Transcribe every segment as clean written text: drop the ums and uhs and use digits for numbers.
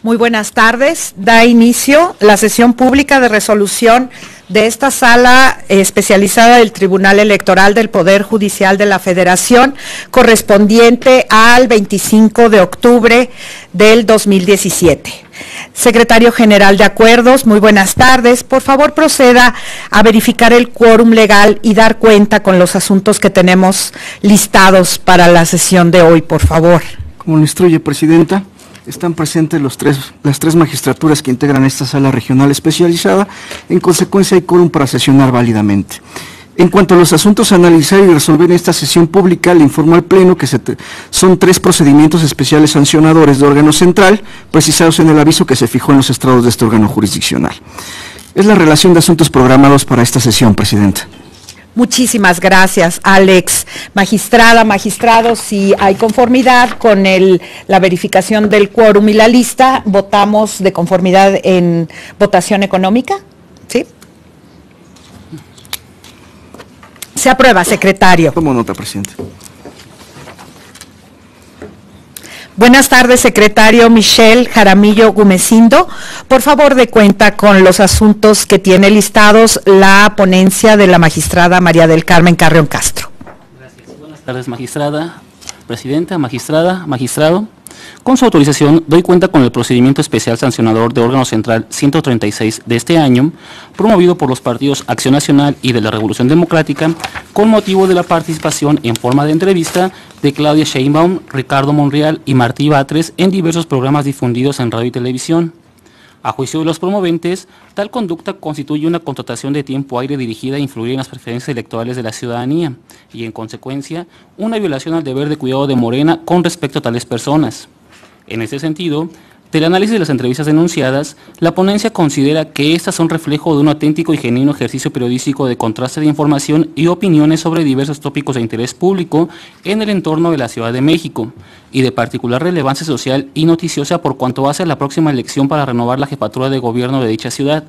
Muy buenas tardes. Da inicio la sesión pública de resolución de esta sala especializada del Tribunal Electoral del Poder Judicial de la Federación, correspondiente al 25 de octubre del 2017. Secretario General de Acuerdos, muy buenas tardes. Por favor, proceda a verificar el quórum legal y dar cuenta con los asuntos que tenemos listados para la sesión de hoy, por favor. Como lo instruye, Presidenta, están presentes las tres magistraturas que integran esta sala regional especializada. En consecuencia, hay quórum para sesionar válidamente. En cuanto a los asuntos a analizar y resolver en esta sesión pública, le informo al Pleno que son 3 procedimientos especiales sancionadores de órgano central, precisados en el aviso que se fijó en los estrados de este órgano jurisdiccional. Es la relación de asuntos programados para esta sesión, Presidenta. Muchísimas gracias, Alex. Magistrada, magistrado, si hay conformidad con la verificación del quórum y la lista, votamos de conformidad en votación económica, ¿sí? Se aprueba, secretario. Tomo nota, Presidente. Buenas tardes, secretario Michelle Jaramillo Gumecindo. Por favor, dé cuenta con los asuntos que tiene listados la ponencia de la magistrada María del Carmen Carrión Castro. Gracias. Buenas tardes, magistrada, presidenta, magistrada, magistrado. Con su autorización, doy cuenta con el procedimiento especial sancionador de órgano central 136 de este año, promovido por los partidos Acción Nacional y de la Revolución Democrática, con motivo de la participación en forma de entrevista de Claudia Sheinbaum, Ricardo Monreal y Martí Batres en diversos programas difundidos en radio y televisión. A juicio de los promoventes, tal conducta constituye una contratación de tiempo aire dirigida a influir en las preferencias electorales de la ciudadanía y, en consecuencia, una violación al deber de cuidado de Morena con respecto a tales personas. En este sentido, del análisis de las entrevistas denunciadas, la ponencia considera que estas son reflejo de un auténtico y genuino ejercicio periodístico de contraste de información y opiniones sobre diversos tópicos de interés público en el entorno de la Ciudad de México, y de particular relevancia social y noticiosa por cuanto hace a la próxima elección para renovar la jefatura de gobierno de dicha ciudad,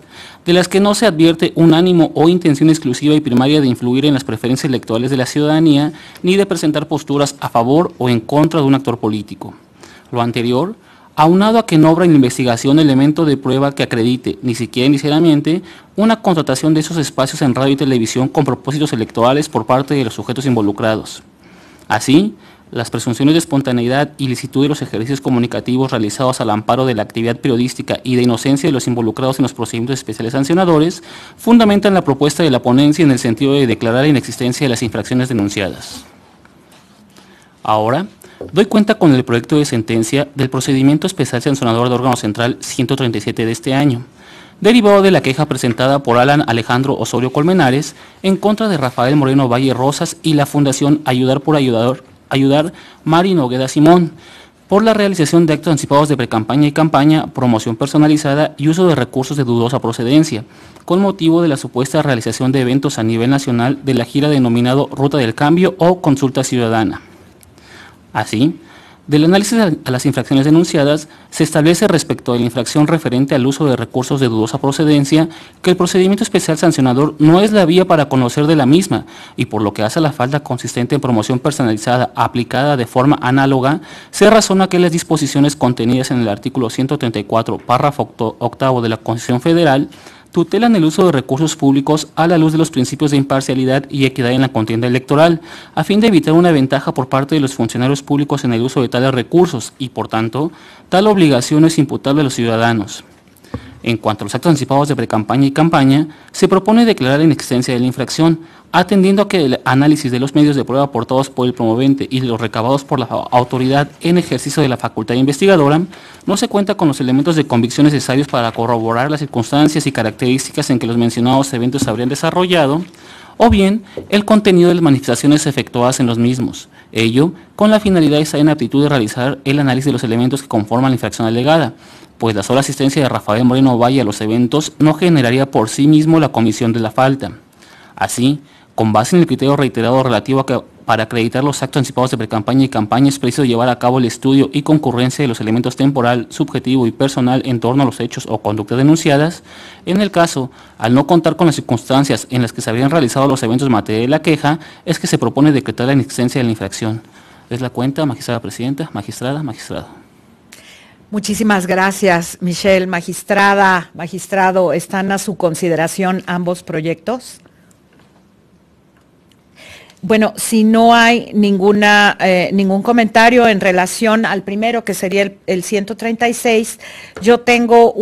de las que no se advierte un ánimo o intención exclusiva y primaria de influir en las preferencias electorales de la ciudadanía, ni de presentar posturas a favor o en contra de un actor político. Lo anterior, aunado a que no obra en la investigación elemento de prueba que acredite, ni siquiera inicialmente, una contratación de esos espacios en radio y televisión con propósitos electorales por parte de los sujetos involucrados. Así, las presunciones de espontaneidad y licitud de los ejercicios comunicativos realizados al amparo de la actividad periodística y de inocencia de los involucrados en los procedimientos especiales sancionadores fundamentan la propuesta de la ponencia en el sentido de declarar la inexistencia de las infracciones denunciadas. Ahora, doy cuenta con el proyecto de sentencia del procedimiento especial sancionador de órgano central 137 de este año, derivado de la queja presentada por Alan Alejandro Osorio Colmenares en contra de Rafael Moreno Valle Rosas y la Fundación Ayudar Mari Nogueda Simón, por la realización de actos anticipados de precampaña y campaña, promoción personalizada y uso de recursos de dudosa procedencia, con motivo de la supuesta realización de eventos a nivel nacional de la gira denominado Ruta del Cambio o Consulta Ciudadana. Así, del análisis a las infracciones denunciadas, se establece respecto a la infracción referente al uso de recursos de dudosa procedencia que el procedimiento especial sancionador no es la vía para conocer de la misma y por lo que hace a la falta consistente en promoción personalizada aplicada de forma análoga, se razona que las disposiciones contenidas en el artículo 134, párrafo octavo de la Constitución Federal, tutelan el uso de recursos públicos a la luz de los principios de imparcialidad y equidad en la contienda electoral, a fin de evitar una ventaja por parte de los funcionarios públicos en el uso de tales recursos y, por tanto, tal obligación es imputable a los ciudadanos. En cuanto a los actos anticipados de precampaña y campaña, se propone declarar la inexistencia de la infracción, atendiendo a que el análisis de los medios de prueba aportados por el promovente y los recabados por la autoridad en ejercicio de la facultad investigadora, no se cuenta con los elementos de convicción necesarios para corroborar las circunstancias y características en que los mencionados eventos se habrían desarrollado, o bien el contenido de las manifestaciones efectuadas en los mismos, ello con la finalidad de estar en aptitud de realizar el análisis de los elementos que conforman la infracción alegada, pues la sola asistencia de Rafael Moreno Valle a los eventos no generaría por sí mismo la comisión de la falta. Así, con base en el criterio reiterado relativo a que para acreditar los actos anticipados de precampaña y campaña es preciso llevar a cabo el estudio y concurrencia de los elementos temporal, subjetivo y personal en torno a los hechos o conductas denunciadas, en el caso, al no contar con las circunstancias en las que se habrían realizado los eventos en materia de la queja, es que se propone decretar la inexistencia de la infracción. Es la cuenta, magistrada presidenta, magistrada, magistrado. Muchísimas gracias, Michelle. Magistrada, magistrado, ¿están a su consideración ambos proyectos? Bueno, si no hay ningún comentario en relación al primero, que sería el 136, yo tengo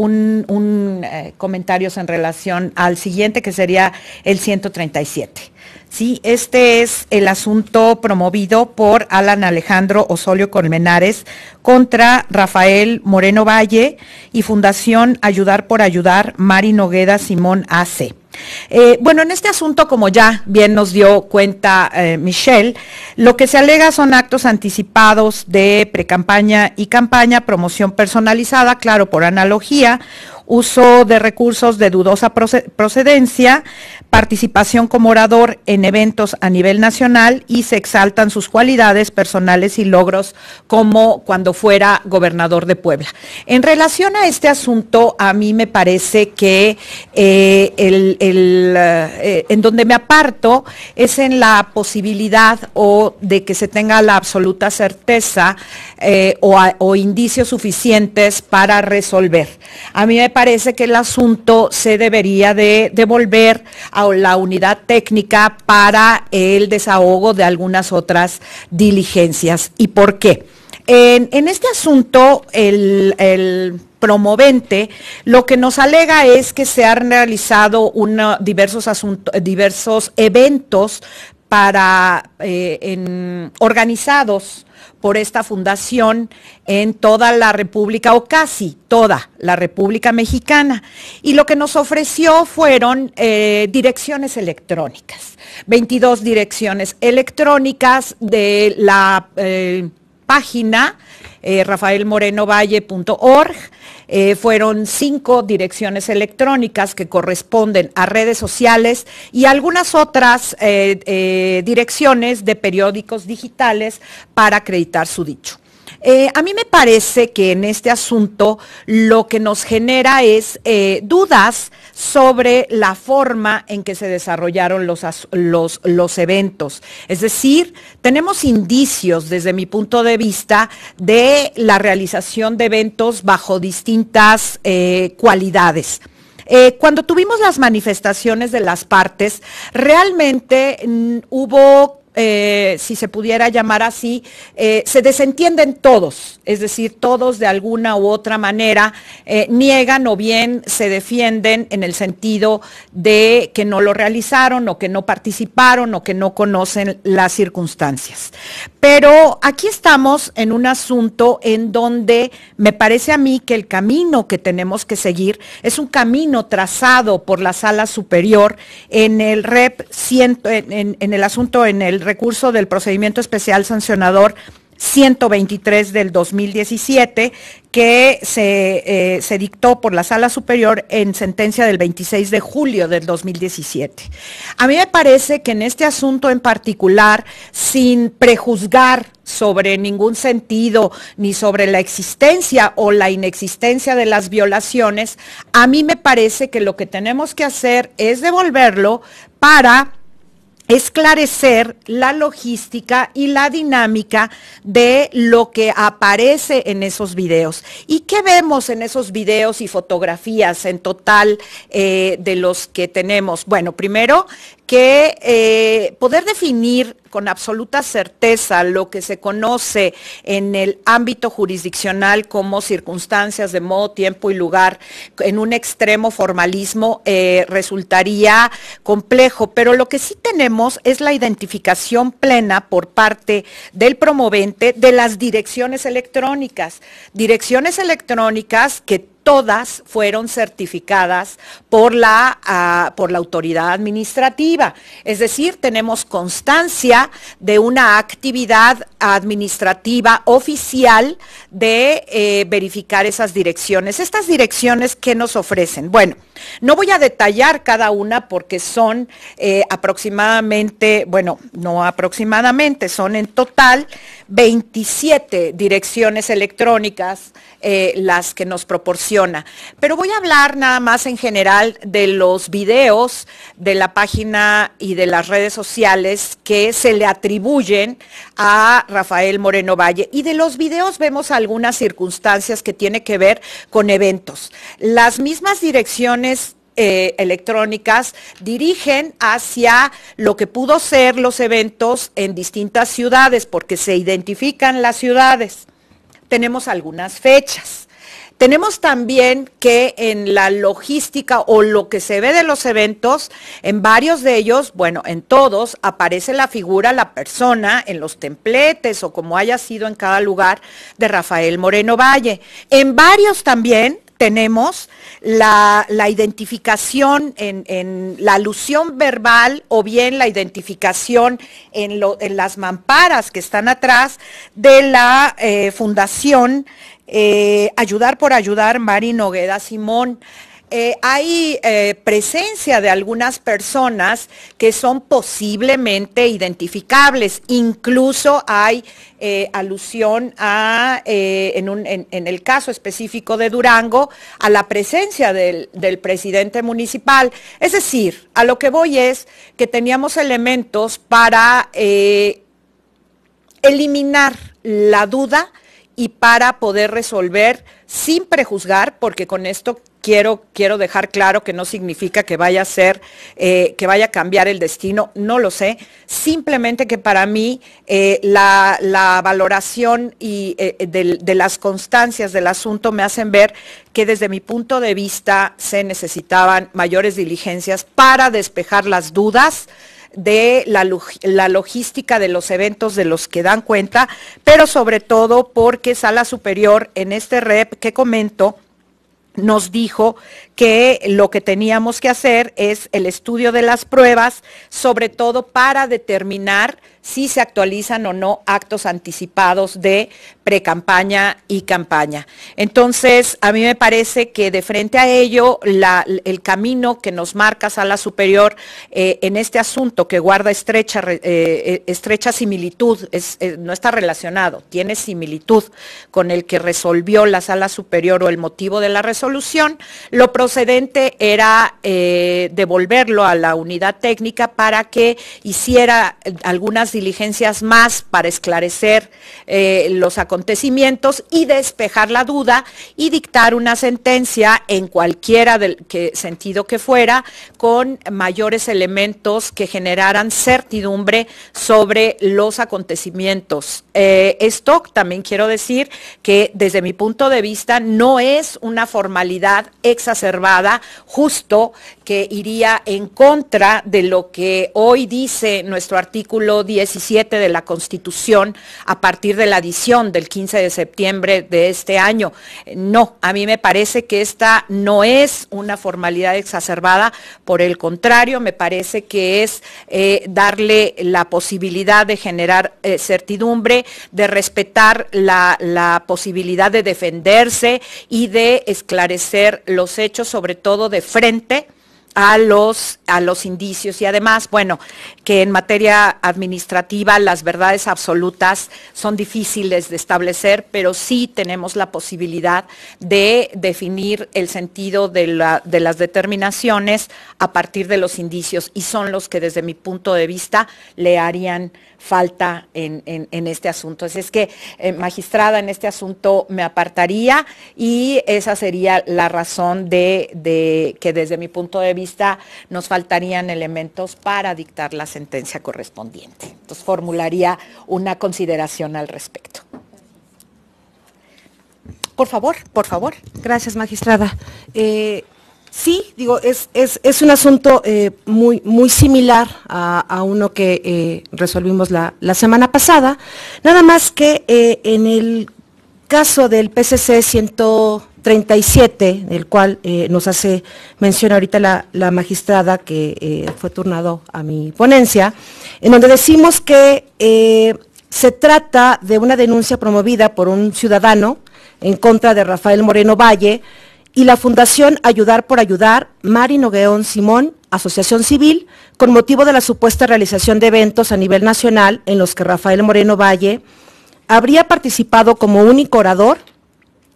comentarios en relación al siguiente, que sería el 137. Sí, este es el asunto promovido por Alan Alejandro Osorio Colmenares contra Rafael Moreno Valle y Fundación Ayudar por Ayudar, Mari Nogueda Simón AC. Bueno, en este asunto, como ya bien nos dio cuenta Michelle, lo que se alega son actos anticipados de precampaña y campaña, promoción personalizada, claro, por analogía, uso de recursos de dudosa procedencia, participación como orador en eventos a nivel nacional y se exaltan sus cualidades personales y logros como cuando fuera gobernador de Puebla. En relación a este asunto, a mí me parece que en donde me aparto es en la posibilidad o de que se tenga la absoluta certeza o indicios suficientes para resolver. A mí me parece que el asunto se debería de devolver a la unidad técnica para el desahogo de algunas otras diligencias. ¿Y por qué? En este asunto, el promovente lo que nos alega es que se han realizado diversos eventos organizados por esta fundación en toda la República, o casi toda la República Mexicana. Y lo que nos ofreció fueron direcciones electrónicas, 22 direcciones electrónicas de la página rafaelmorenovalle.org. Fueron 5 direcciones electrónicas que corresponden a redes sociales y algunas otras direcciones de periódicos digitales para acreditar su dicho. A mí me parece que en este asunto lo que nos genera es dudas sobre la forma en que se desarrollaron los eventos. Es decir, tenemos indicios desde mi punto de vista de la realización de eventos bajo distintas cualidades. Cuando tuvimos las manifestaciones de las partes, realmente hubo si se pudiera llamar así, se desentienden todos, es decir, todos de alguna u otra manera niegan o bien se defienden en el sentido de que no lo realizaron o que no participaron o que no conocen las circunstancias. Pero aquí estamos en un asunto en donde me parece a mí que el camino que tenemos que seguir es un camino trazado por la Sala Superior en el en el recurso del procedimiento especial sancionador 123 del 2017, que se dictó por la Sala Superior en sentencia del 26 de julio del 2017. A mí me parece que en este asunto en particular, sin prejuzgar sobre ningún sentido, ni sobre la existencia o la inexistencia de las violaciones, a mí me parece que lo que tenemos que hacer es devolverlo para esclarecer la logística y la dinámica de lo que aparece en esos videos. ¿Y qué vemos en esos videos y fotografías en total de los que tenemos? Bueno, primero que poder definir con absoluta certeza lo que se conoce en el ámbito jurisdiccional como circunstancias de modo, tiempo y lugar en un extremo formalismo resultaría complejo, pero lo que sí tenemos es la identificación plena por parte del promovente de las direcciones electrónicas que todas fueron certificadas por la autoridad administrativa. Es decir, tenemos constancia de una actividad administrativa oficial de verificar esas direcciones. ¿Estas direcciones qué nos ofrecen? Bueno, No voy a detallar cada una porque son aproximadamente, bueno, no aproximadamente, son en total 27 direcciones electrónicas las que nos proporciona. Pero voy a hablar nada más en general de los videos de la página y de las redes sociales que se le atribuyen a Rafael Moreno Valle. Y de los videos vemos algunas circunstancias que tienen que ver con eventos. Las mismas direcciones electrónicas dirigen hacia lo que pudo ser los eventos en distintas ciudades, porque se identifican las ciudades. Tenemos algunas fechas. Tenemos también que en la logística o lo que se ve de los eventos, en varios de ellos, bueno, en todos, aparece la figura, la persona, en los templetes o como haya sido en cada lugar de Rafael Moreno Valle. En varios también tenemos la identificación en la alusión verbal o bien la identificación en las mamparas que están atrás de la Fundación Ayudar por Ayudar, Mari Noguera Simón. Hay presencia de algunas personas que son posiblemente identificables, incluso hay alusión a, en el caso específico de Durango, a la presencia del presidente municipal. Es decir, a lo que voy es que teníamos elementos para eliminar la duda y para poder resolver sin prejuzgar, porque con esto quiero dejar claro que no significa que vaya a ser, que vaya a cambiar el destino, no lo sé, simplemente que para mí la valoración y de las constancias del asunto me hacen ver que desde mi punto de vista se necesitaban mayores diligencias para despejar las dudas de la logística de los eventos de los que dan cuenta, pero sobre todo porque Sala Superior en este rep que comento nos dijo que lo que teníamos que hacer es el estudio de las pruebas, sobre todo para determinar si se actualizan o no actos anticipados de precampaña y campaña. Entonces, a mí me parece que de frente a ello, el camino que nos marca Sala Superior en este asunto que guarda estrecha similitud, no está relacionado, tiene similitud con el que resolvió la Sala Superior o el motivo de la resolución, lo procedente era devolverlo a la unidad técnica para que hiciera algunas diligencias más para esclarecer los acontecimientos y despejar la duda y dictar una sentencia en cualquiera sentido que fuera, con mayores elementos que generaran certidumbre sobre los acontecimientos. Esto también quiero decir que desde mi punto de vista no es una formalidad exacerbada, justo que iría en contra de lo que hoy dice nuestro artículo 17 de la Constitución a partir de la adición del 15 de septiembre de este año. No, a mí me parece que esta no es una formalidad exacerbada, por el contrario, me parece que es darle la posibilidad de generar certidumbre, de respetar la posibilidad de defenderse y de esclarecer los hechos, sobre todo de frente a los indicios, y además, bueno, que en materia administrativa las verdades absolutas son difíciles de establecer, pero sí tenemos la posibilidad de definir el sentido de las determinaciones a partir de los indicios, y son los que desde mi punto de vista le harían falta en este asunto. Así es que, magistrada, en este asunto me apartaría, y esa sería la razón de que desde mi punto de vista nos faltarían elementos para dictar la sentencia correspondiente. Entonces formularía una consideración al respecto. Por favor, por favor. Gracias, magistrada. Sí, digo, es un asunto muy similar a uno que resolvimos la semana pasada, nada más que en el caso del PCC 137, del cual nos hace mención ahorita la magistrada que fue turnado a mi ponencia, en donde decimos que se trata de una denuncia promovida por un ciudadano en contra de Rafael Moreno Valle, y la Fundación Ayudar por Ayudar, Mari Nogueón Simón, asociación civil, con motivo de la supuesta realización de eventos a nivel nacional en los que Rafael Moreno Valle habría participado como único orador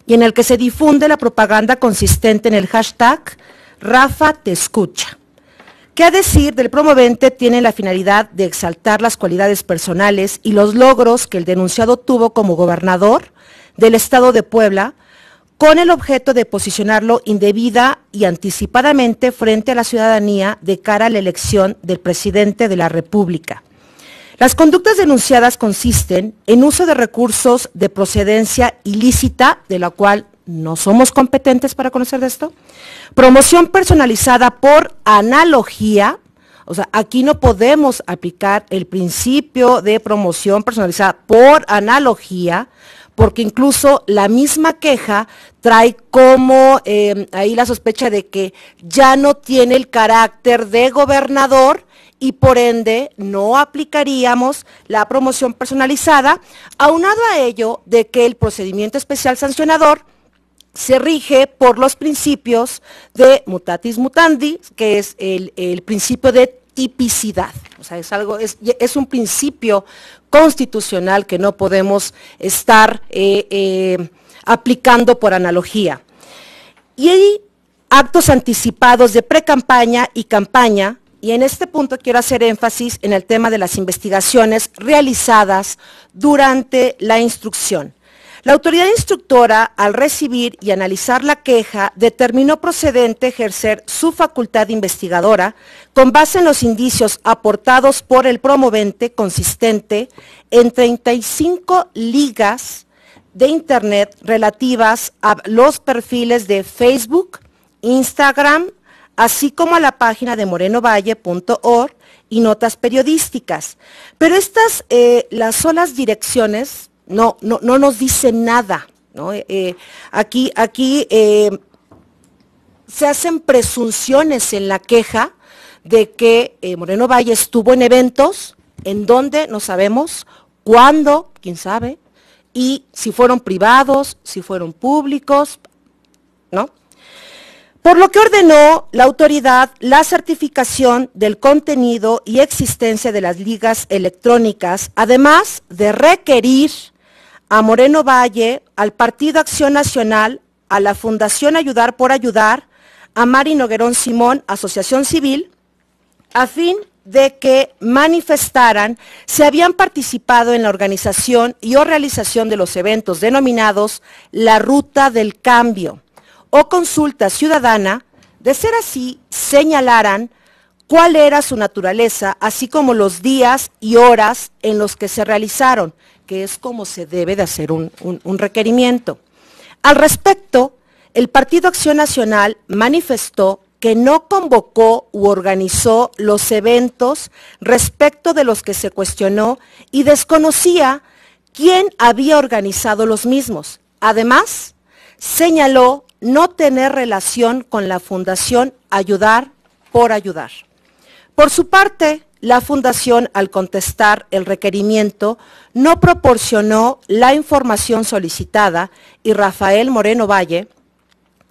y en el que se difunde la propaganda consistente en el hashtag Rafa te escucha. Que a decir del promovente tiene la finalidad de exaltar las cualidades personales y los logros que el denunciado tuvo como gobernador del estado de Puebla, con el objeto de posicionarlo indebida y anticipadamente frente a la ciudadanía de cara a la elección del presidente de la República. Las conductas denunciadas consisten en uso de recursos de procedencia ilícita, de la cual no somos competentes para conocer de esto, promoción personalizada por analogía, o sea, aquí no podemos aplicar el principio de promoción personalizada por analogía, porque incluso la misma queja trae como ahí la sospecha de que ya no tiene el carácter de gobernador y por ende no aplicaríamos la promoción personalizada, aunado a ello de que el procedimiento especial sancionador se rige por los principios de mutatis mutandis, que es el principio de tipicidad. O sea, es un principio constitucional que no podemos estar aplicando por analogía. Y hay actos anticipados de precampaña y campaña, y en este punto quiero hacer énfasis en el tema de las investigaciones realizadas durante la instrucción. La autoridad instructora, al recibir y analizar la queja, determinó procedente ejercer su facultad investigadora con base en los indicios aportados por el promovente, consistente en 35 ligas de Internet relativas a los perfiles de Facebook, Instagram, así como a la página de morenovalle.org y notas periodísticas. Pero estas, las solas direcciones, no nos dice nada, ¿no? Aquí se hacen presunciones en la queja de que Moreno Valle estuvo en eventos, en donde no sabemos, cuándo, quién sabe, y si fueron privados, si fueron públicos, ¿no? Por lo que ordenó la autoridad la certificación del contenido y existencia de las ligas electrónicas, además de requerir a Moreno Valle, al Partido Acción Nacional, a la Fundación Ayudar por Ayudar, a Mari Nogueón Simón, asociación civil, a fin de que manifestaran si habían participado en la organización y o realización de los eventos denominados la Ruta del Cambio o consulta ciudadana, de ser así, señalaran cuál era su naturaleza, así como los días y horas en los que se realizaron, que es como se debe de hacer un requerimiento. Al respecto, el Partido Acción Nacional manifestó que no convocó u organizó los eventos respecto de los que se cuestionó y desconocía quién había organizado los mismos. Además, señaló no tener relación con la Fundación Ayudar por Ayudar. Por su parte, la Fundación, al contestar el requerimiento, no proporcionó la información solicitada y Rafael Moreno Valle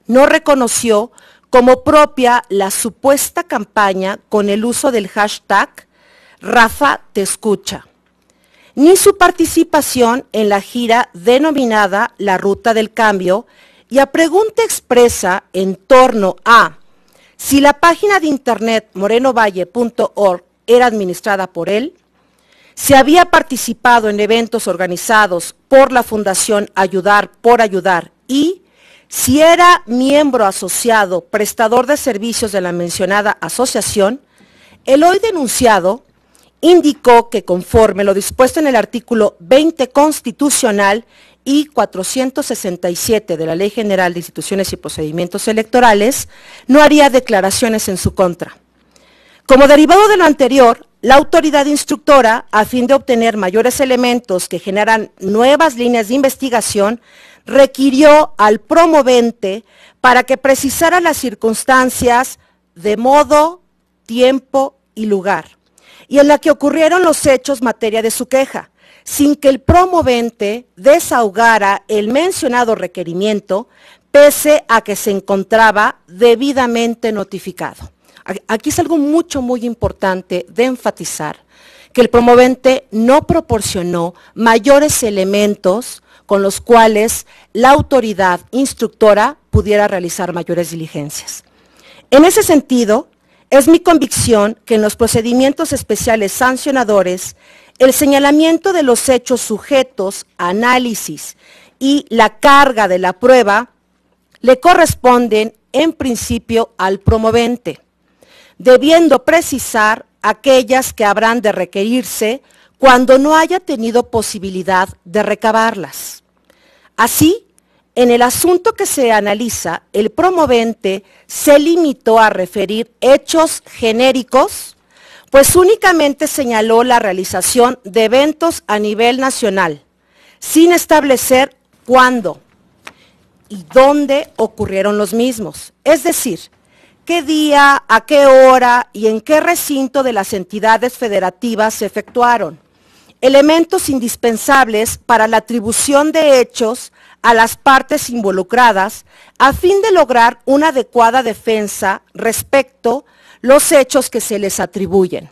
no reconoció como propia la supuesta campaña con el uso del hashtag Rafa te escucha, ni su participación en la gira denominada La Ruta del Cambio, y a pregunta expresa en torno a si la página de internet morenovalle.org era administrada por él, si había participado en eventos organizados por la Fundación Ayudar por Ayudar y si era miembro asociado, prestador de servicios de la mencionada asociación, el hoy denunciado indicó que conforme lo dispuesto en el artículo 20 constitucional y 467 de la Ley General de Instituciones y Procedimientos Electorales, no haría declaraciones en su contra. Como derivado de lo anterior, la autoridad instructora, a fin de obtener mayores elementos que generan nuevas líneas de investigación, requirió al promovente para que precisara las circunstancias de modo, tiempo y lugar, y en la que ocurrieron los hechos materia de su queja, sin que el promovente desahogara el mencionado requerimiento, pese a que se encontraba debidamente notificado. Aquí es algo muy importante de enfatizar, que el promovente no proporcionó mayores elementos con los cuales la autoridad instructora pudiera realizar mayores diligencias. En ese sentido, es mi convicción que en los procedimientos especiales sancionadores, el señalamiento de los hechos sujetos a análisis y la carga de la prueba le corresponden en principio al promovente, debiendo precisar aquellas que habrán de requerirse cuando no haya tenido posibilidad de recabarlas. Así, en el asunto que se analiza, el promovente se limitó a referir hechos genéricos, pues únicamente señaló la realización de eventos a nivel nacional, sin establecer cuándo y dónde ocurrieron los mismos, es decir, qué día, a qué hora y en qué recinto de las entidades federativas se efectuaron, elementos indispensables para la atribución de hechos a las partes involucradas a fin de lograr una adecuada defensa respecto a los hechos que se les atribuyen.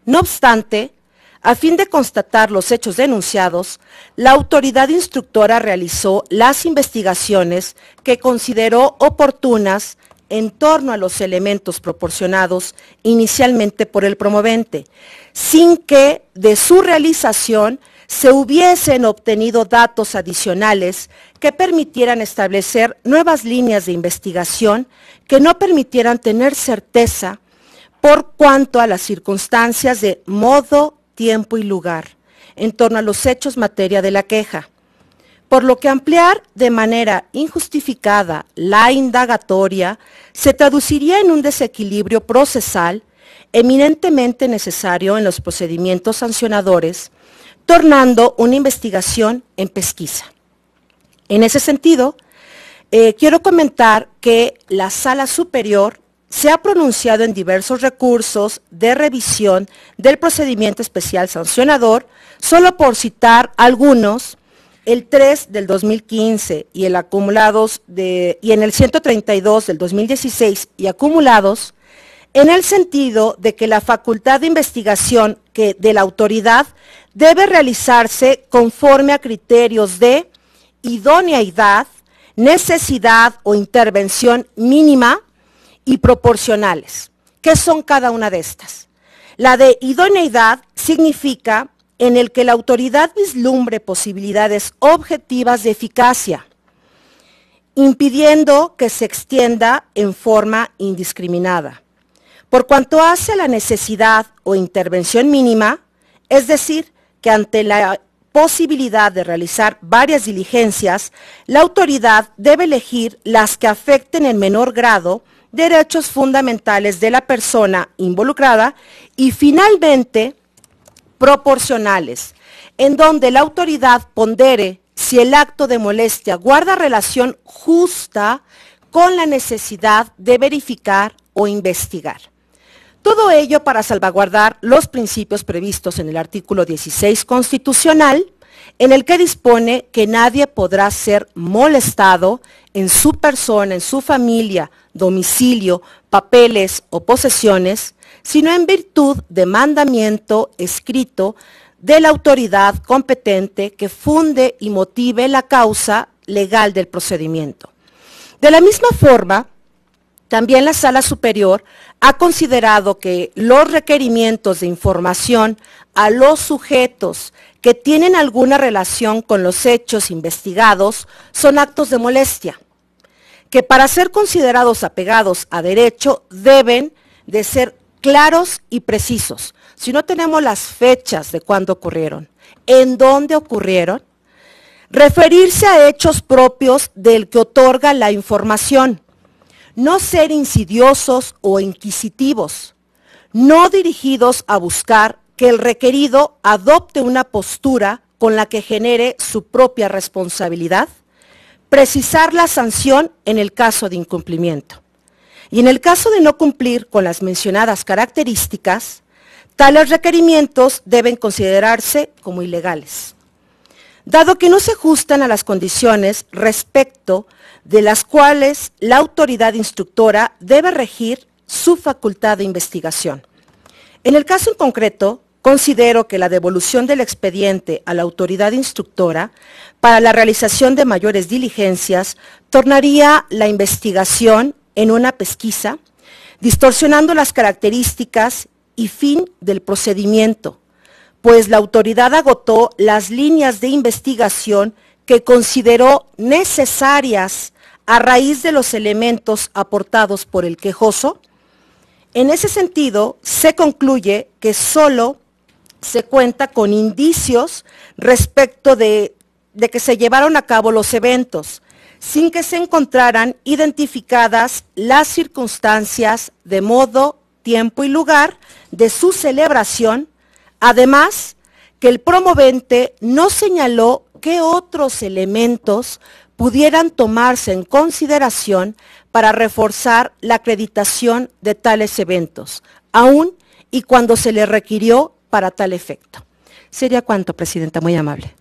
No obstante, a fin de constatar los hechos denunciados, la autoridad instructora realizó las investigaciones que consideró oportunas en torno a los elementos proporcionados inicialmente por el promovente, sin que de su realización se hubiesen obtenido datos adicionales que permitieran establecer nuevas líneas de investigación que no permitieran tener certeza por cuanto a las circunstancias de modo, tiempo y lugar en torno a los hechos materia de la queja, por lo que ampliar de manera injustificada la indagatoria se traduciría en un desequilibrio procesal eminentemente necesario en los procedimientos sancionadores, tornando una investigación en pesquisa. En ese sentido, quiero comentar que la Sala Superior se ha pronunciado en diversos recursos de revisión del procedimiento especial sancionador, solo por citar algunos, el 3 del 2015 y el acumulados y en el 132 del 2016 y acumulados, en el sentido de que la facultad de investigación de la autoridad debe realizarse conforme a criterios de idoneidad, necesidad o intervención mínima y proporcionales. ¿Qué son cada una de estas? La de idoneidad significa en el que la autoridad vislumbre posibilidades objetivas de eficacia, impidiendo que se extienda en forma indiscriminada. Por cuanto hace a la necesidad o intervención mínima, es decir, que ante la posibilidad de realizar varias diligencias, la autoridad debe elegir las que afecten en menor grado derechos fundamentales de la persona involucrada y finalmente proporcionales, en donde la autoridad pondere si el acto de molestia guarda relación justa con la necesidad de verificar o investigar. Todo ello para salvaguardar los principios previstos en el artículo 16 constitucional, en el que dispone que nadie podrá ser molestado en su persona, en su familia, domicilio, papeles o posesiones, sino en virtud de mandamiento escrito de la autoridad competente que funde y motive la causa legal del procedimiento. De la misma forma, también la Sala Superior ha considerado que los requerimientos de información a los sujetos que tienen alguna relación con los hechos investigados son actos de molestia, que para ser considerados apegados a derecho deben de ser claros y precisos. Si no tenemos las fechas de cuándo ocurrieron, en dónde ocurrieron, referirse a hechos propios del que otorga la información, no ser insidiosos o inquisitivos, no dirigidos a buscar que el requerido adopte una postura con la que genere su propia responsabilidad, precisar la sanción en el caso de incumplimiento. Y en el caso de no cumplir con las mencionadas características, tales requerimientos deben considerarse como ilegales. dado que no se ajustan a las condiciones respecto de las cuales la autoridad instructora debe regir su facultad de investigación. En el caso en concreto, considero que la devolución del expediente a la autoridad instructora para la realización de mayores diligencias tornaría la investigación en una pesquisa, distorsionando las características y fin del procedimiento, pues la autoridad agotó las líneas de investigación que consideró necesarias a raíz de los elementos aportados por el quejoso. En ese sentido, se concluye que solo se cuenta con indicios respecto de que se llevaron a cabo los eventos, sin que se encontraran identificadas las circunstancias de modo, tiempo y lugar de su celebración, además que el promovente no señaló qué otros elementos pudieran tomarse en consideración para reforzar la acreditación de tales eventos, aun y cuando se le requirió para tal efecto. ¿Sería cuánto, Presidenta? Muy amable.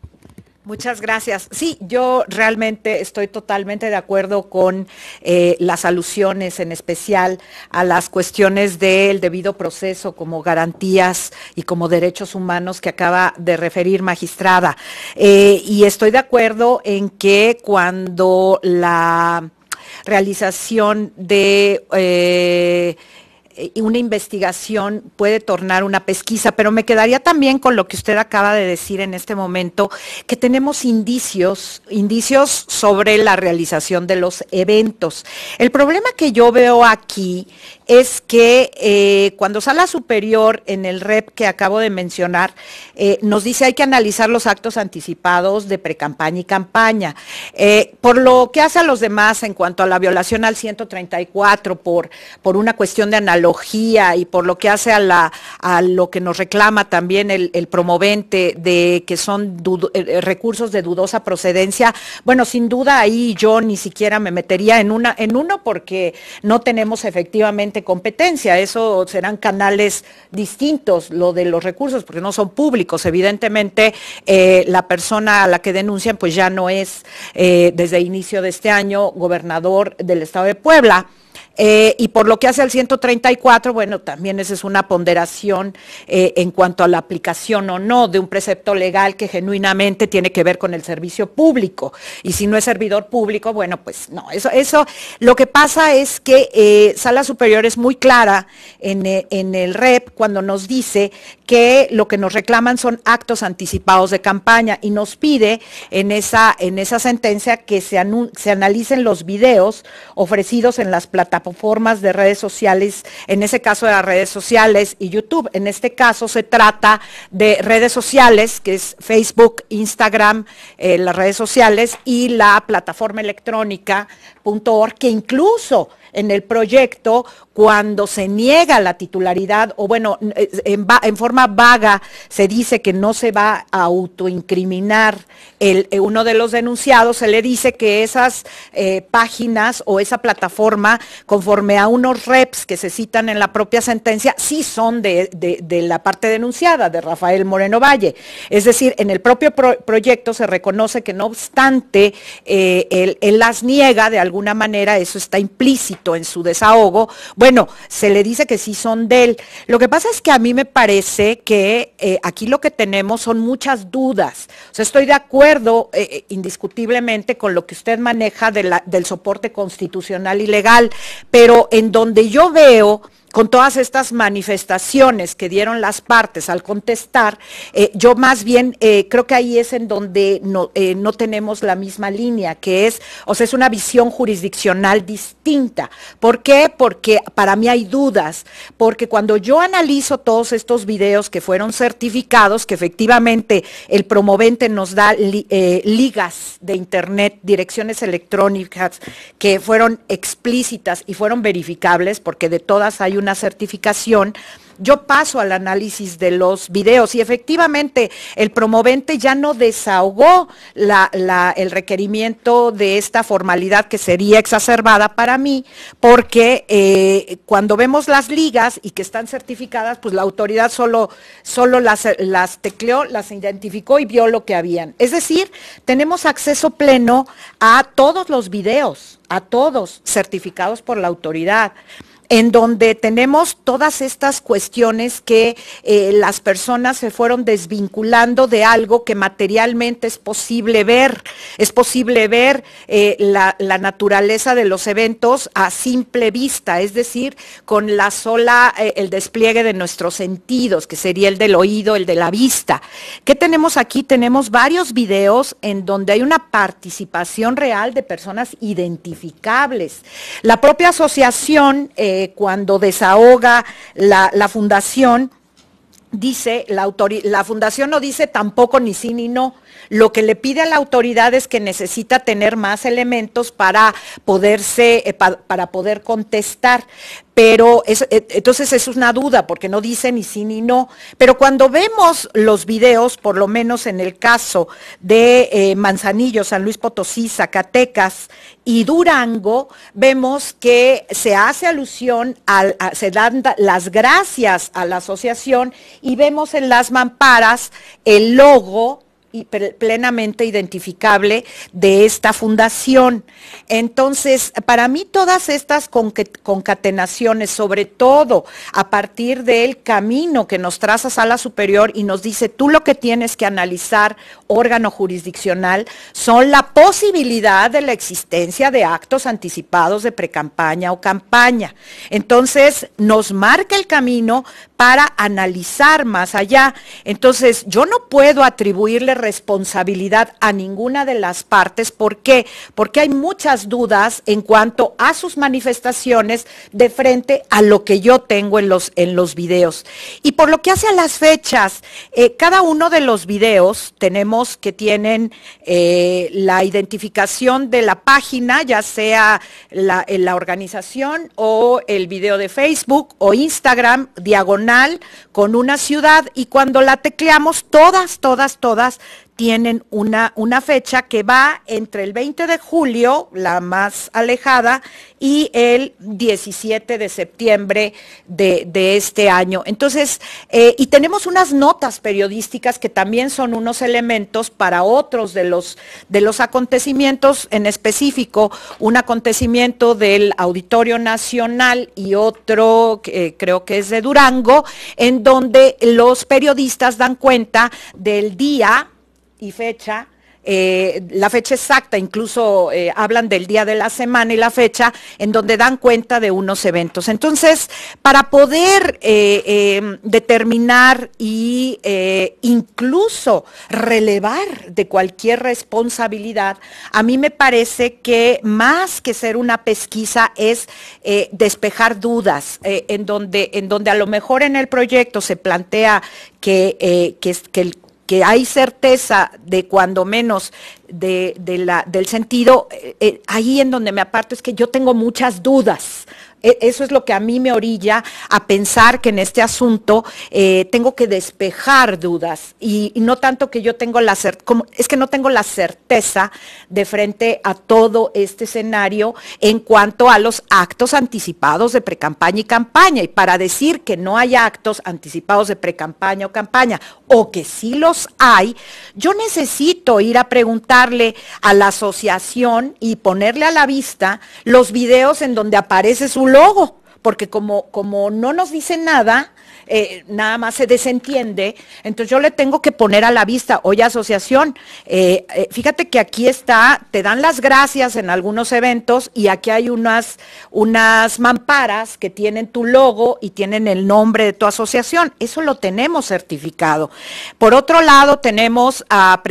Muchas gracias. Sí, yo realmente estoy totalmente de acuerdo con las alusiones, en especial a las cuestiones del debido proceso como garantías y como derechos humanos que acaba de referir, magistrada. Y estoy de acuerdo en que cuando la realización de una investigación puede tornar una pesquisa, pero me quedaría también con lo que usted acaba de decir en este momento, que tenemos indicios sobre la realización de los eventos. El problema que yo veo aquí es que cuando Sala Superior en el REP que acabo de mencionar, nos dice hay que analizar los actos anticipados de precampaña y campaña. Por lo que hace a los demás en cuanto a la violación al 134 por una cuestión de analogía y por lo que hace a lo que nos reclama también el promovente de que son recursos de dudosa procedencia, bueno, sin duda ahí yo ni siquiera me metería en uno porque no tenemos efectivamente competencia, eso serán canales distintos, lo de los recursos, porque no son públicos, evidentemente la persona a la que denuncian pues ya no es desde el inicio de este año gobernador del estado de Puebla. Y por lo que hace al 134, bueno, también esa es una ponderación en cuanto a la aplicación o no de un precepto legal que genuinamente tiene que ver con el servicio público. Y si no es servidor público, bueno, pues no, eso lo que pasa es que Sala Superior es muy clara en el REP cuando nos dice que lo que nos reclaman son actos anticipados de campaña y nos pide en esa sentencia que se analicen los videos ofrecidos en las plataformas de redes sociales, en ese caso de las redes sociales y YouTube. En este caso se trata de redes sociales, que es Facebook, Instagram, las redes sociales y la plataforma electrónica.org, que incluso en el proyecto, cuando se niega la titularidad, o bueno, en forma vaga se dice que no se va a autoincriminar uno de los denunciados, se le dice que esas páginas o esa plataforma, conforme a unos reps que se citan en la propia sentencia, sí son de la parte denunciada, de Rafael Moreno Valle. Es decir, en el propio proyecto se reconoce que no obstante él las niega de alguna manera, eso está implícito en su desahogo, bueno, se le dice que sí son de él. Lo que pasa es que a mí me parece que aquí lo que tenemos son muchas dudas. O sea, estoy de acuerdo indiscutiblemente con lo que usted maneja del soporte constitucional y legal, pero en donde yo veo con todas estas manifestaciones que dieron las partes al contestar, yo más bien creo que ahí es en donde no tenemos la misma línea, que es, o sea, es una visión jurisdiccional distinta. ¿Por qué? Porque para mí hay dudas, porque cuando yo analizo todos estos videos que fueron certificados, que efectivamente el promovente nos da ligas de internet, direcciones electrónicas que fueron explícitas y fueron verificables, porque de todas hay una certificación, yo paso al análisis de los videos y efectivamente el promovente ya no desahogó el requerimiento de esta formalidad que sería exacerbada para mí, porque cuando vemos las ligas y que están certificadas, pues la autoridad solo las tecleó, las identificó y vio lo que habían. Es decir, tenemos acceso pleno a todos los videos, a todos certificados por la autoridad, en donde tenemos todas estas cuestiones que las personas se fueron desvinculando de algo que materialmente es posible ver la naturaleza de los eventos a simple vista, es decir, con el despliegue de nuestros sentidos, que sería el del oído, el de la vista. ¿Qué tenemos aquí? Tenemos varios videos en donde hay una participación real de personas identificables. La propia asociación, cuando desahoga la fundación, dice, la fundación no dice tampoco ni sí ni no. Lo que le pide a la autoridad es que necesita tener más elementos para poder contestar. Pero entonces es una duda, porque no dice ni sí ni no. Pero cuando vemos los videos, por lo menos en el caso de Manzanillo, San Luis Potosí, Zacatecas y Durango, vemos que se hace alusión, se dan las gracias a la asociación y vemos en las mamparas el logo y plenamente identificable de esta fundación. Entonces, para mí todas estas concatenaciones, sobre todo a partir del camino que nos traza Sala Superior y nos dice, tú lo que tienes que analizar, órgano jurisdiccional, son la posibilidad de la existencia de actos anticipados de precampaña o campaña. Entonces, nos marca el camino para analizar más allá. Entonces, yo no puedo atribuirle responsabilidad a ninguna de las partes. ¿Por qué? Porque hay muchas dudas en cuanto a sus manifestaciones de frente a lo que yo tengo en los videos. Y por lo que hace a las fechas, cada uno de los videos tenemos que tienen la identificación de la página, ya sea la organización o el video de Facebook o Instagram, diagonal, con una ciudad, y cuando la tecleamos, todas tienen una fecha que va entre el 20 de julio, la más alejada, y el 17 de septiembre de este año. Entonces, y tenemos unas notas periodísticas que también son unos elementos para otros de los acontecimientos, en específico, un acontecimiento del Auditorio Nacional y otro que creo que es de Durango, en donde los periodistas dan cuenta del día y fecha, la fecha exacta, incluso hablan del día de la semana y la fecha, en donde dan cuenta de unos eventos. Entonces, para poder determinar y incluso relevar de cualquier responsabilidad, a mí me parece que más que ser una pesquisa es despejar dudas, en donde a lo mejor en el proyecto se plantea que hay certeza de cuando menos del sentido, ahí en donde me aparto es que yo tengo muchas dudas. Eso es lo que a mí me orilla a pensar que en este asunto tengo que despejar dudas y no tanto que yo tengo es que no tengo la certeza de frente a todo este escenario en cuanto a los actos anticipados de precampaña y campaña. Y para decir que no hay actos anticipados de precampaña o campaña, o que sí los hay, yo necesito ir a preguntarle a la asociación y ponerle a la vista los videos en donde aparece su logo, porque como no nos dice nada, nada más se desentiende, entonces yo le tengo que poner a la vista, oye asociación, fíjate que aquí está, te dan las gracias en algunos eventos y aquí hay unas mamparas que tienen tu logo y tienen el nombre de tu asociación, eso lo tenemos certificado. Por otro lado, tenemos la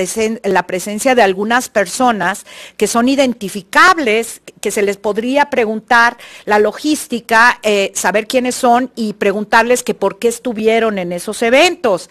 presencia de algunas personas que son identificables, que se les podría preguntar la logística, saber quiénes son y preguntarles que por qué estuvieron en esos eventos.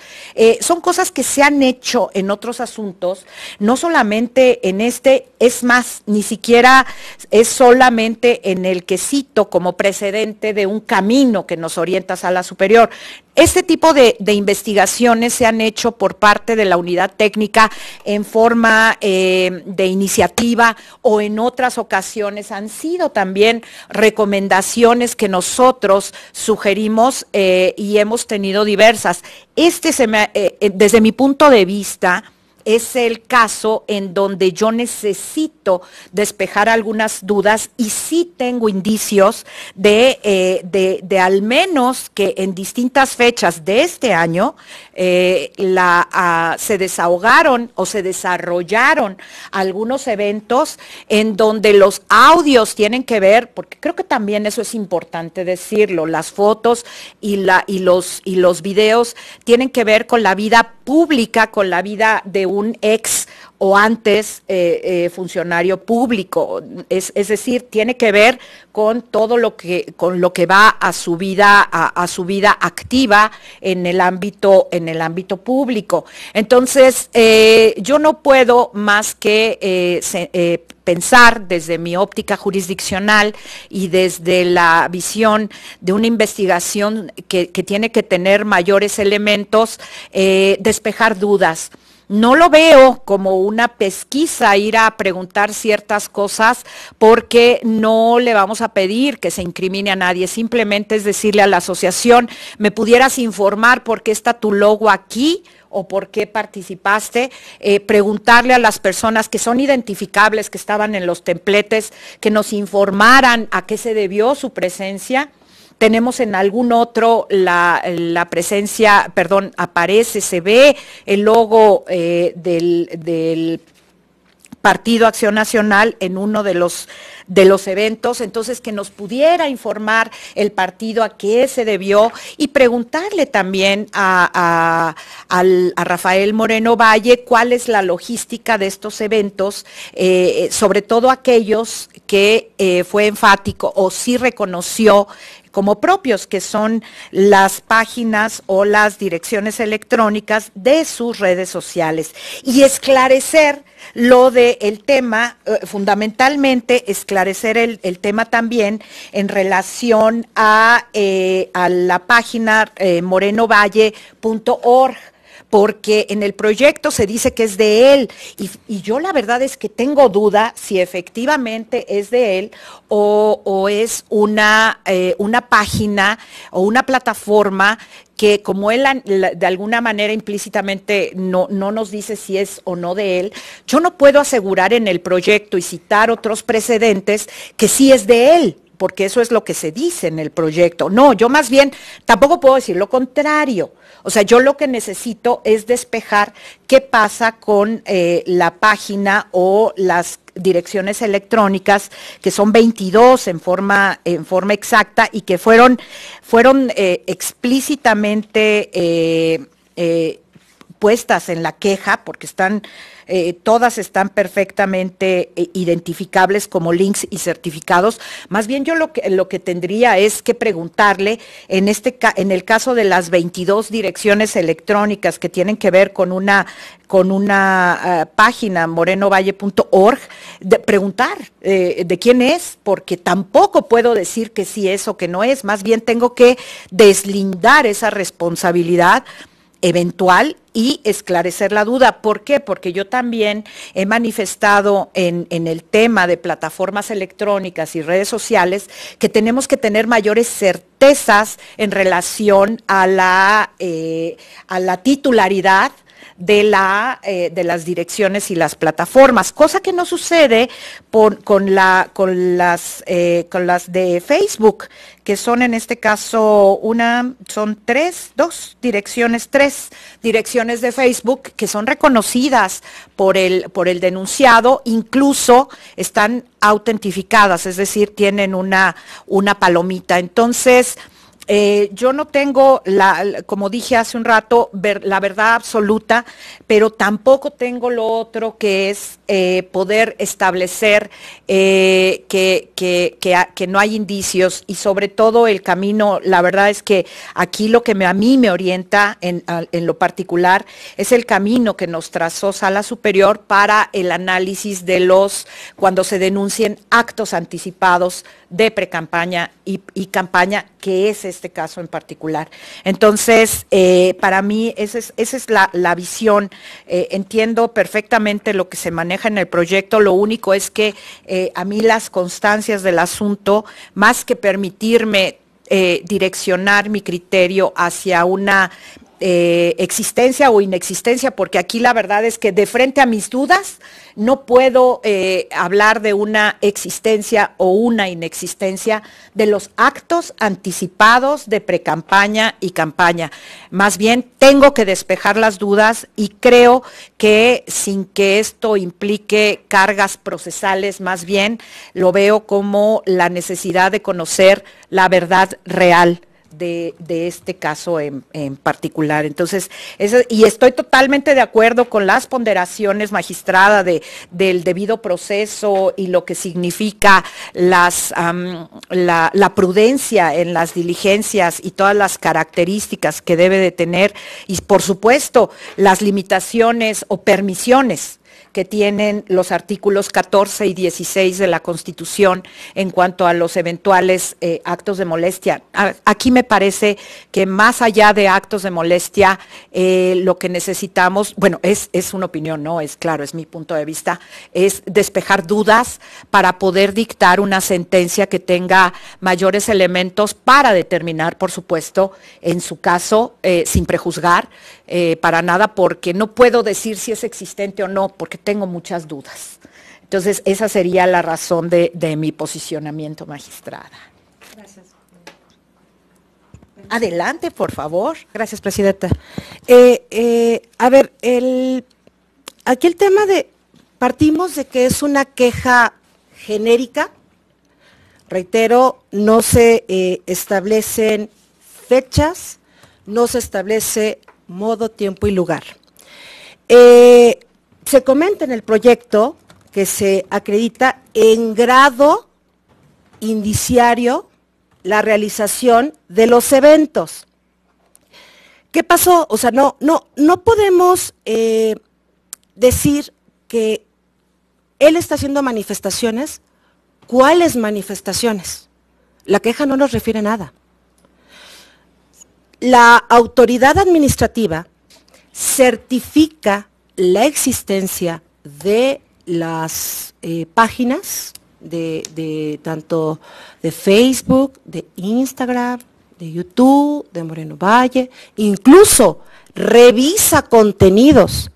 Son cosas que se han hecho en otros asuntos, no solamente en este, es más, ni siquiera es solamente en el que cito como precedente de un camino que nos orienta a Sala Superior. Este tipo de investigaciones se han hecho por parte de la unidad técnica en forma de iniciativa, o en otras ocasiones han sido también recomendaciones que nosotros sugerimos y hemos tenido diversas. Desde mi punto de vista, es el caso en donde yo necesito despejar algunas dudas, y sí tengo indicios de al menos que en distintas fechas de este año se desahogaron o se desarrollaron algunos eventos en donde los audios tienen que ver, porque creo que también eso es importante decirlo, las fotos y los videos tienen que ver con la vida pública, con la vida de un ex o antes funcionario público, es decir, tiene que ver con todo lo que va a su vida activa en el ámbito público. Entonces, yo no puedo más que pensar desde mi óptica jurisdiccional y desde la visión de una investigación que tiene que tener mayores elementos, despejar dudas. No lo veo como una pesquisa ir a preguntar ciertas cosas, porque no le vamos a pedir que se incrimine a nadie, simplemente es decirle a la asociación, ¿me pudieras informar por qué está tu logo aquí o por qué participaste? Preguntarle a las personas que son identificables, que estaban en los templetes, que nos informaran a qué se debió su presencia. Tenemos en algún otro la presencia, perdón, aparece, se ve el logo del Partido Acción Nacional en uno de los eventos, entonces que nos pudiera informar el partido a qué se debió, y preguntarle también a Rafael Moreno Valle cuál es la logística de estos eventos, sobre todo aquellos que fue enfático o sí reconoció como propios, que son las páginas o las direcciones electrónicas de sus redes sociales, y esclarecer lo del tema, fundamentalmente esclarecer el tema también en relación a la página morenovalle.org, porque en el proyecto se dice que es de él, y yo la verdad es que tengo duda si efectivamente es de él o es una página o una plataforma que, como él de alguna manera implícitamente no nos dice si es o no de él, yo no puedo asegurar en el proyecto y citar otros precedentes que sí es de él, porque eso es lo que se dice en el proyecto. No, yo más bien tampoco puedo decir lo contrario. O sea, yo lo que necesito es despejar qué pasa con la página o las direcciones electrónicas, que son 22 en forma exacta, y que fueron explícitamente puestas en la queja, porque todas están perfectamente identificables como links y certificados. Más bien yo lo que tendría es que preguntarle, en el caso de las 22 direcciones electrónicas que tienen que ver con una página morenovalle.org, preguntar de quién es, porque tampoco puedo decir que sí es o que no es, más bien tengo que deslindar esa responsabilidad eventual y esclarecer la duda. ¿Por qué? Porque yo también he manifestado en el tema de plataformas electrónicas y redes sociales que tenemos que tener mayores certezas en relación a la titularidad de las direcciones y las plataformas, cosa que no sucede con las de Facebook, que son en este caso tres direcciones de Facebook que son reconocidas por el denunciado, incluso están autentificadas, es decir, tienen una palomita. Entonces, Yo no tengo, como dije hace un rato, la verdad absoluta, pero tampoco tengo lo otro que es poder establecer que no hay indicios, y sobre todo el camino. La verdad es que aquí lo que a mí me orienta en lo particular es el camino que nos trazó Sala Superior para el análisis de cuando se denuncien actos anticipados de precampaña y campaña, que es este caso en particular. Entonces, para mí esa es la visión. Entiendo perfectamente lo que se maneja en el proyecto. Lo único es que a mí las constancias del asunto, más que permitirme direccionar mi criterio hacia una existencia o inexistencia, porque aquí la verdad es que de frente a mis dudas no puedo hablar de una existencia o una inexistencia de los actos anticipados de precampaña y campaña. Más bien tengo que despejar las dudas, y creo que sin que esto implique cargas procesales, más bien lo veo como la necesidad de conocer la verdad real de este caso en particular. Entonces, y estoy totalmente de acuerdo con las ponderaciones, magistrada, del debido proceso y lo que significa la prudencia en las diligencias y todas las características que debe de tener, y por supuesto las limitaciones o permisiones que tienen los artículos 14 y 16 de la Constitución en cuanto a los eventuales actos de molestia. Aquí me parece que más allá de actos de molestia, lo que necesitamos, bueno, es una opinión, no, es claro, es mi punto de vista, es despejar dudas para poder dictar una sentencia que tenga mayores elementos para determinar, por supuesto, en su caso, sin prejuzgar, para nada, porque no puedo decir si es existente o no, porque tengo muchas dudas. Entonces, esa sería la razón de mi posicionamiento, magistrada. Gracias. Adelante, por favor. Gracias, presidenta. A ver, aquí el tema partimos de que es una queja genérica. Reitero, no se establecen fechas, no se establece modo, tiempo y lugar. Se comenta en el proyecto que se acredita en grado indiciario la realización de los eventos. ¿Qué pasó? O sea, no podemos decir que él está haciendo manifestaciones. ¿Cuáles manifestaciones? La queja no nos refiere a nada. La autoridad administrativa certifica la existencia de las páginas de tanto de Facebook, de Instagram, de YouTube, de Moreno Valle, incluso revisa contenidos.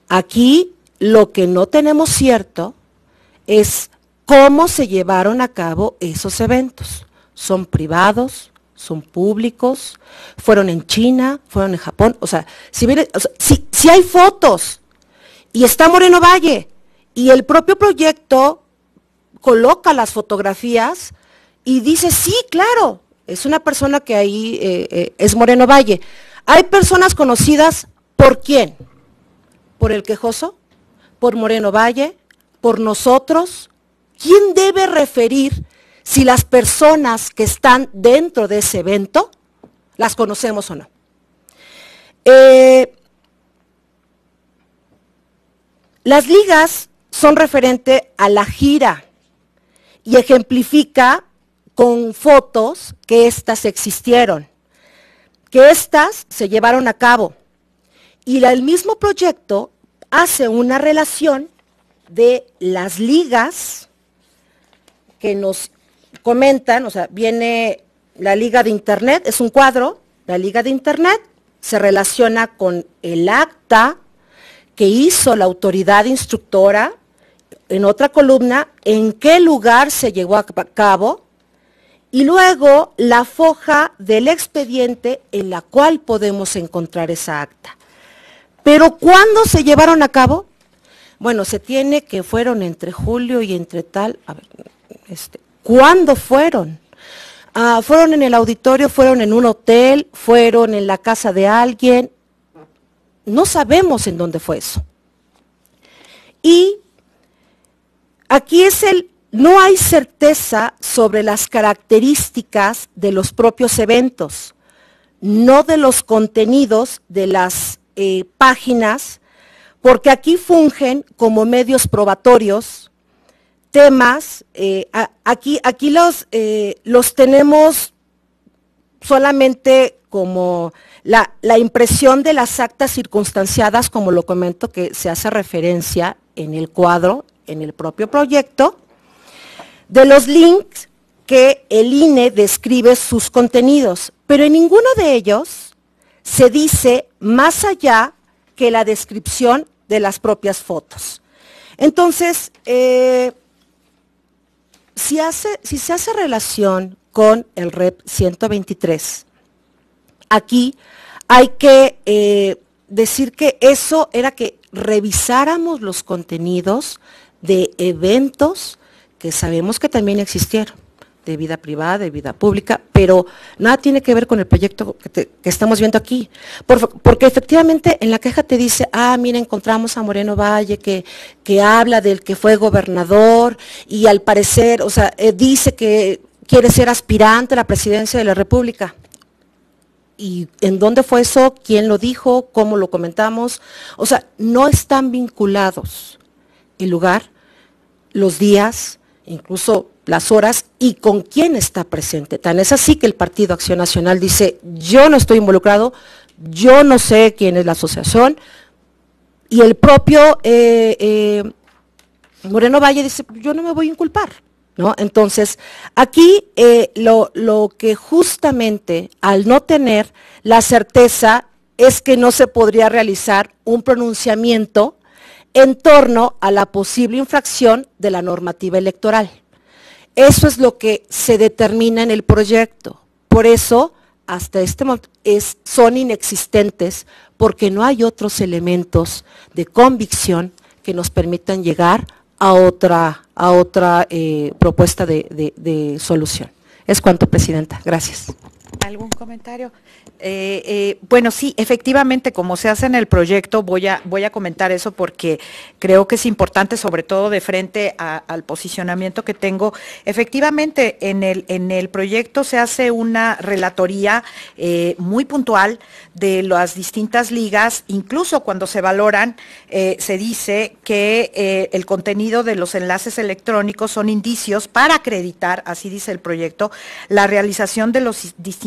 Aquí lo que no tenemos cierto es cómo se llevaron a cabo esos eventos. ¿Son privados? ¿Son públicos? ¿Fueron en China? ¿Fueron en Japón? O sea, si hay fotos y está Moreno Valle y el propio proyecto coloca las fotografías y dice, sí, claro, es una persona que ahí es Moreno Valle. Hay personas conocidas, ¿por quién? ¿Por el quejoso? ¿Por Moreno Valle? ¿Por nosotros? ¿Quién debe referir si las personas que están dentro de ese evento las conocemos o no? Las ligas son referente a la gira y ejemplifica con fotos que éstas existieron, que éstas se llevaron a cabo. Y el mismo proyecto hace una relación de las ligas que nos comentan, o sea, viene la liga de internet, es un cuadro, la liga de internet se relaciona con el acta que hizo la autoridad instructora, en otra columna, en qué lugar se llevó a cabo, y luego la foja del expediente en la cual podemos encontrar esa acta. Pero ¿cuándo se llevaron a cabo? Bueno, se tiene que fueron entre julio y entre tal, a ver, ¿cuándo fueron? fueron en el auditorio, fueron en un hotel, fueron en la casa de alguien. No sabemos en dónde fue eso. Y aquí no hay certeza sobre las características de los propios eventos, no de los contenidos de las páginas, porque aquí fungen como medios probatorios temas, aquí los tenemos solamente como la impresión de las actas circunstanciadas, como lo comento, que se hace referencia en el cuadro, en el propio proyecto, de los links que el INE describe sus contenidos, pero en ninguno de ellos se dice más allá que la descripción de las propias fotos. Entonces, si se hace relación con el REP 123, aquí hay que decir que eso era que revisáramos los contenidos de eventos que sabemos que también existieron, de vida privada, de vida pública, pero nada tiene que ver con el proyecto que estamos viendo aquí. Porque efectivamente en la queja te dice, mira, encontramos a Moreno Valle que habla del que fue gobernador y al parecer, o sea, dice que quiere ser aspirante a la presidencia de la República. ¿Y en dónde fue eso? ¿Quién lo dijo? ¿Cómo lo comentamos? O sea, no están vinculados el lugar, los días, incluso las horas y con quién está presente. Tan es así que el Partido Acción Nacional dice, yo no estoy involucrado, yo no sé quién es la asociación, y el propio Moreno Valle dice, yo no me voy a inculpar, ¿no? Entonces, aquí lo que justamente al no tener la certeza es que no se podría realizar un pronunciamiento en torno a la posible infracción de la normativa electoral. Eso es lo que se determina en el proyecto. Por eso, hasta este momento, son inexistentes, porque no hay otros elementos de convicción que nos permitan llegar a otra propuesta de solución. Es cuanto, Presidenta. Gracias. ¿Algún comentario? Bueno, sí, efectivamente, como se hace en el proyecto, voy a comentar eso porque creo que es importante, sobre todo de frente al posicionamiento que tengo. Efectivamente, en el proyecto se hace una relatoría muy puntual de las distintas ligas, incluso cuando se valoran, se dice que el contenido de los enlaces electrónicos son indicios para acreditar, así dice el proyecto, la realización de los distintos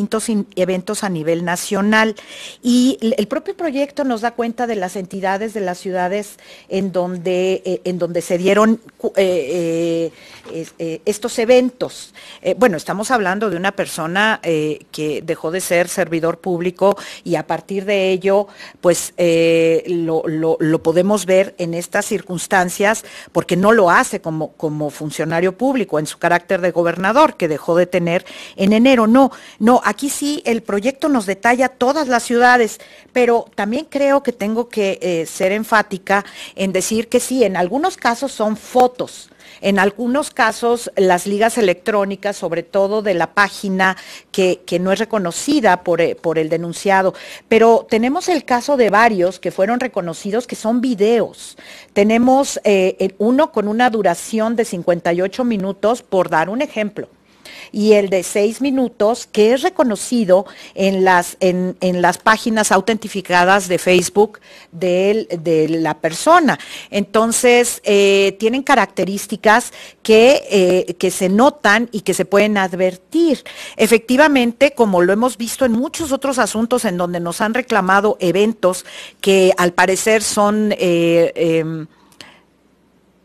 eventos a nivel nacional. Y el propio proyecto nos da cuenta de las entidades de las ciudades en donde se dieron estos eventos. Bueno, estamos hablando de una persona que dejó de ser servidor público y a partir de ello, pues lo podemos ver en estas circunstancias porque no lo hace como funcionario público en su carácter de gobernador que dejó de tener en enero. No, aquí sí el proyecto nos detalla todas las ciudades, pero también creo que tengo que ser enfática en decir que sí, en algunos casos son fotos, en algunos casos las ligas electrónicas, sobre todo de la página que no es reconocida por el denunciado, pero tenemos el caso de varios que fueron reconocidos que son videos. Tenemos uno con una duración de 58 minutos, por dar un ejemplo, y el de 6 minutos, que es reconocido en las páginas autentificadas de Facebook de la persona. Entonces, tienen características que se notan y que se pueden advertir. Efectivamente, como lo hemos visto en muchos otros asuntos en donde nos han reclamado eventos que al parecer son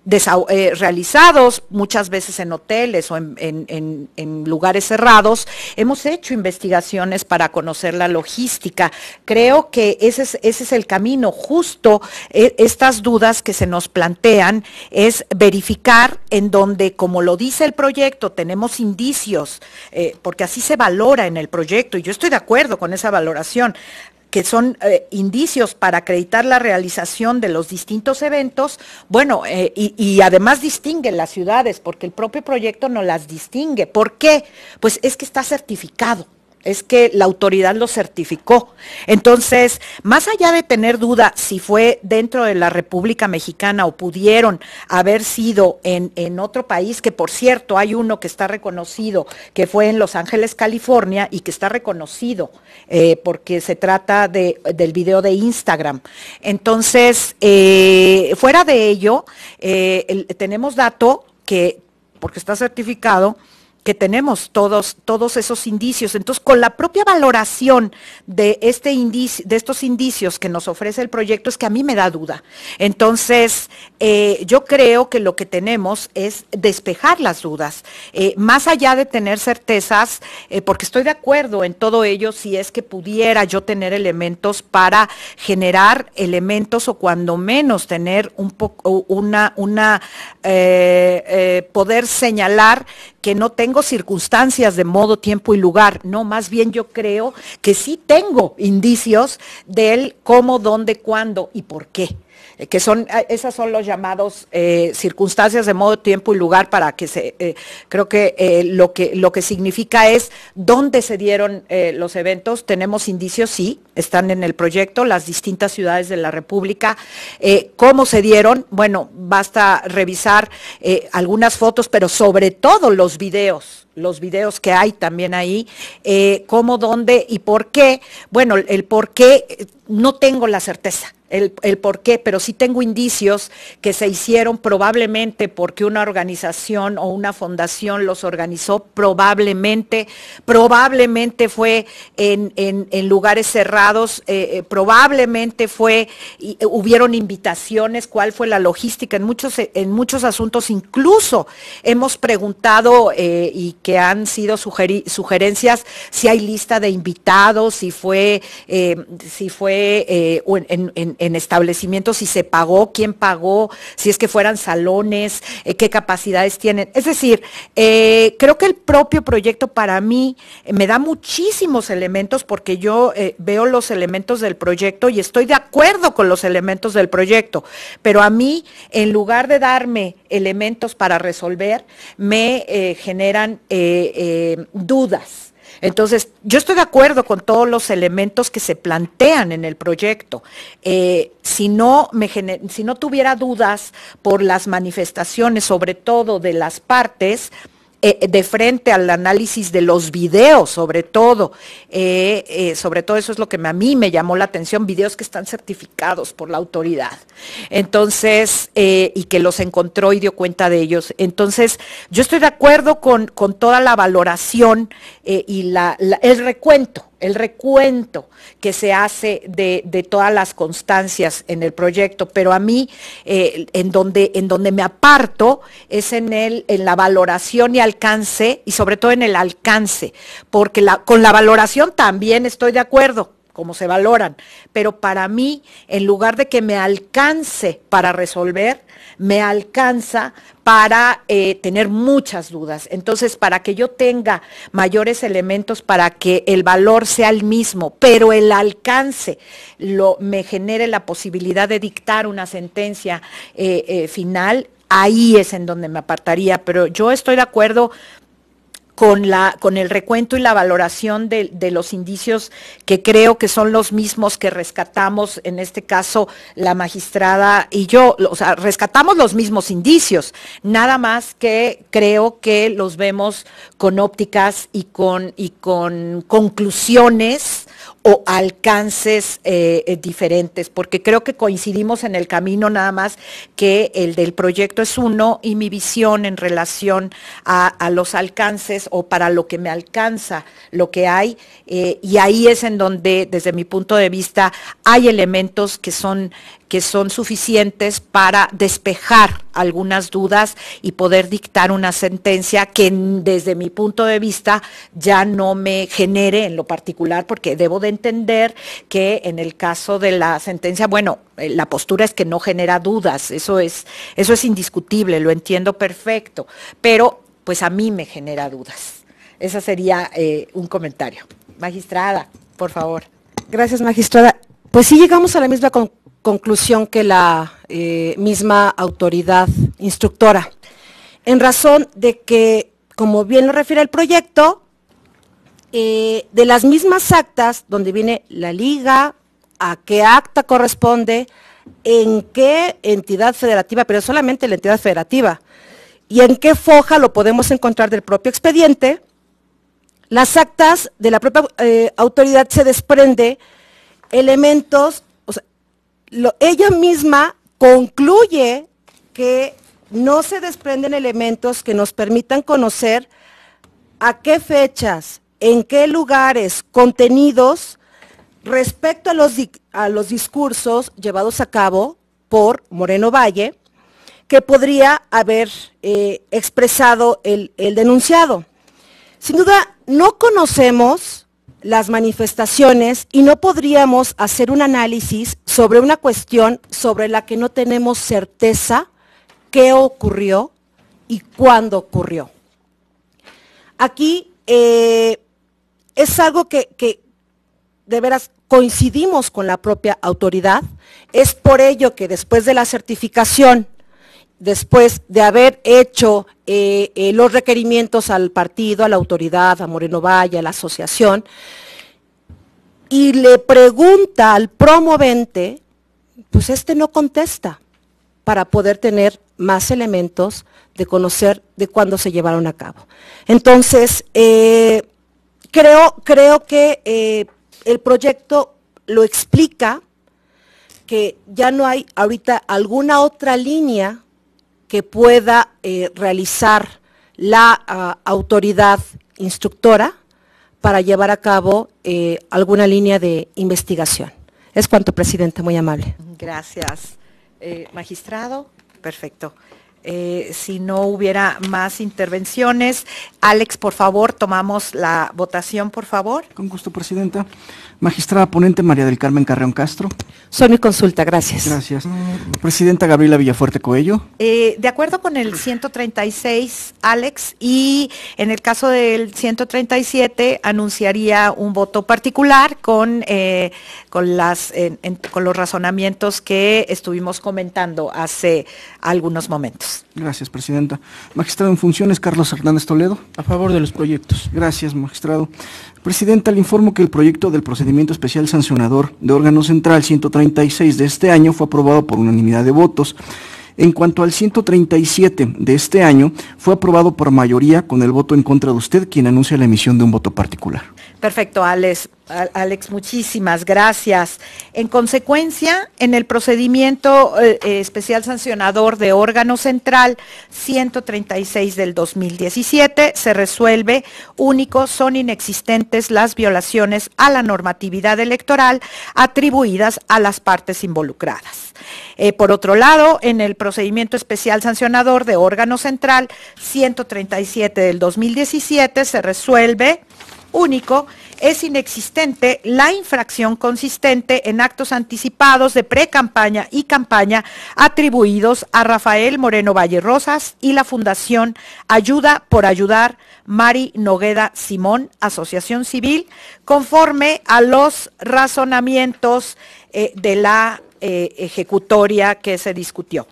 realizados muchas veces en hoteles o en lugares cerrados, hemos hecho investigaciones para conocer la logística. Creo que ese es el camino. Justo estas dudas que se nos plantean es verificar en donde, como lo dice el proyecto, tenemos indicios, porque así se valora en el proyecto, y yo estoy de acuerdo con esa valoración. que son indicios para acreditar la realización de los distintos eventos, bueno, y además distinguen las ciudades, porque el propio proyecto no las distingue. ¿Por qué? Pues es que está certificado. Es que la autoridad lo certificó. Entonces, más allá de tener duda si fue dentro de la República Mexicana o pudieron haber sido en otro país, que por cierto hay uno que está reconocido, que fue en Los Ángeles, California, y que está reconocido porque se trata del video de Instagram. Entonces, fuera de ello, tenemos dato que, porque está certificado, que tenemos todos esos indicios. Entonces, con la propia valoración de estos indicios que nos ofrece el proyecto, es que a mí me da duda. Entonces, yo creo que lo que tenemos es despejar las dudas, más allá de tener certezas, porque estoy de acuerdo en todo ello, si es que pudiera yo tener elementos para generar elementos, o cuando menos tener un poco poder señalar que no tengo circunstancias de modo, tiempo y lugar. No, más bien yo creo que sí tengo indicios del cómo, dónde, cuándo y por qué. Esas son los llamados circunstancias de modo, tiempo y lugar, para que creo que lo que significa es dónde se dieron los eventos. Tenemos indicios, sí, están en el proyecto, las distintas ciudades de la República. ¿Cómo se dieron? Bueno, basta revisar algunas fotos, pero sobre todo los videos que hay también ahí, cómo, dónde y por qué. Bueno, el por qué no tengo la certeza, el por qué, pero sí tengo indicios que se hicieron probablemente porque una organización o una fundación los organizó, probablemente fue en lugares cerrados, probablemente hubieron invitaciones, cuál fue la logística, en muchos asuntos incluso hemos preguntado y que han sido sugerencias, si hay lista de invitados, si fue en establecimientos, si se pagó, quién pagó, si es que fueran salones, qué capacidades tienen. Es decir, creo que el propio proyecto para mí me da muchísimos elementos, porque yo veo los elementos del proyecto y estoy de acuerdo con los elementos del proyecto, pero a mí, en lugar de darme elementos para resolver, me generan dudas. Entonces, yo estoy de acuerdo con todos los elementos que se plantean en el proyecto. Si no tuviera dudas por las manifestaciones, sobre todo de las partes, de frente al análisis de los videos, sobre todo eso es lo que a mí me llamó la atención, videos que están certificados por la autoridad. Entonces, y que los encontró y dio cuenta de ellos. Entonces, yo estoy de acuerdo con toda la valoración y el recuento que se hace de todas las constancias en el proyecto, pero a mí en donde me aparto es en la valoración y alcance, y sobre todo en el alcance, porque con la valoración también estoy de acuerdo, cómo se valoran, pero para mí, en lugar de que me alcance para resolver, me alcanza para tener muchas dudas. Entonces, para que yo tenga mayores elementos para que el valor sea el mismo, pero el alcance me genere la posibilidad de dictar una sentencia final, ahí es en donde me apartaría. Pero yo estoy de acuerdo con el recuento y la valoración de los indicios, que creo que son los mismos que rescatamos, en este caso la magistrada y yo, o sea, rescatamos los mismos indicios, nada más que creo que los vemos con ópticas y con conclusiones o alcances diferentes, porque creo que coincidimos en el camino, nada más que el del proyecto es uno y mi visión en relación a los alcances o para lo que me alcanza, lo que hay, y ahí es en donde, desde mi punto de vista, hay elementos que son suficientes para despejar algunas dudas y poder dictar una sentencia que desde mi punto de vista ya no me genere en lo particular, porque debo de entender que en el caso de la sentencia, bueno, la postura es que no genera dudas, eso es indiscutible, lo entiendo perfecto, pero pues a mí me genera dudas. Ese sería un comentario. Magistrada, por favor. Gracias, magistrada. Pues sí llegamos a la misma conclusión que la misma autoridad instructora, en razón de que, como bien lo refiere el proyecto, de las mismas actas donde viene la liga, a qué acta corresponde, en qué entidad federativa, pero solamente la entidad federativa, y en qué foja lo podemos encontrar del propio expediente. Las actas de la propia autoridad se desprende elementos, o sea, ella misma concluye que no se desprenden elementos que nos permitan conocer a qué fechas, en qué lugares, contenidos, respecto a los discursos llevados a cabo por Moreno Valle, que podría haber expresado el denunciado. Sin duda, no conocemos las manifestaciones y no podríamos hacer un análisis sobre una cuestión sobre la que no tenemos certeza qué ocurrió y cuándo ocurrió. Aquí es algo que de veras coincidimos con la propia autoridad. Es por ello que después de la certificación, después de haber hecho los requerimientos al partido, a la autoridad, a Moreno Valle, a la asociación, y le pregunta al promovente, pues este no contesta, para poder tener más elementos de conocer de cuándo se llevaron a cabo. Entonces, creo que el proyecto lo explica, que ya no hay ahorita alguna otra línea que pueda realizar la autoridad instructora para llevar a cabo alguna línea de investigación. Es cuanto, Presidenta, muy amable. Gracias. Magistrado, perfecto. Si no hubiera más intervenciones, Alex, por favor, tomamos la votación, por favor. Con gusto, Presidenta. Magistrada ponente María del Carmen Carreón Castro. Soy mi consulta, gracias. Gracias. Presidenta Gabriela Villafuerte Coello. De acuerdo con el 136, Alex, y en el caso del 137 anunciaría un voto particular con los razonamientos que estuvimos comentando hace algunos momentos. Gracias, Presidenta. Magistrado en funciones, Carlos Hernández Toledo. A favor de los proyectos. Gracias, magistrado. Presidenta, le informo que el proyecto del procedimiento especial sancionador de órgano central 136 de este año fue aprobado por unanimidad de votos. En cuanto al 137 de este año, fue aprobado por mayoría con el voto en contra de usted, quien anuncia la emisión de un voto particular. Perfecto, Alex, muchísimas gracias. En consecuencia, en el procedimiento especial sancionador de órgano central 136 del 2017, se resuelve único, son inexistentes las violaciones a la normatividad electoral atribuidas a las partes involucradas. Por otro lado, en el procedimiento especial sancionador de órgano central 137 del 2017, se resuelve único, es inexistente la infracción consistente en actos anticipados de pre-campaña y campaña atribuidos a Rafael Moreno Valle Rosas y la Fundación Ayuda por Ayudar Mari Nogueda Simón, Asociación Civil, conforme a los razonamientos de la ejecutoria que se discutió.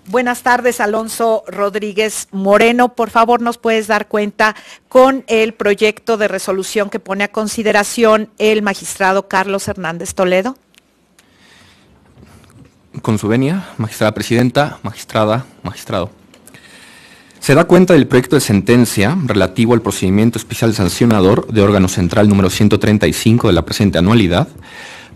Buenas tardes, Alonso Rodríguez Moreno. Por favor, ¿nos puedes dar cuenta con el proyecto de resolución que pone a consideración el magistrado Carlos Hernández Toledo? Con su venia, magistrada presidenta, magistrado. Se da cuenta del proyecto de sentencia relativo al procedimiento especial sancionador de órgano central número 135 de la presente anualidad,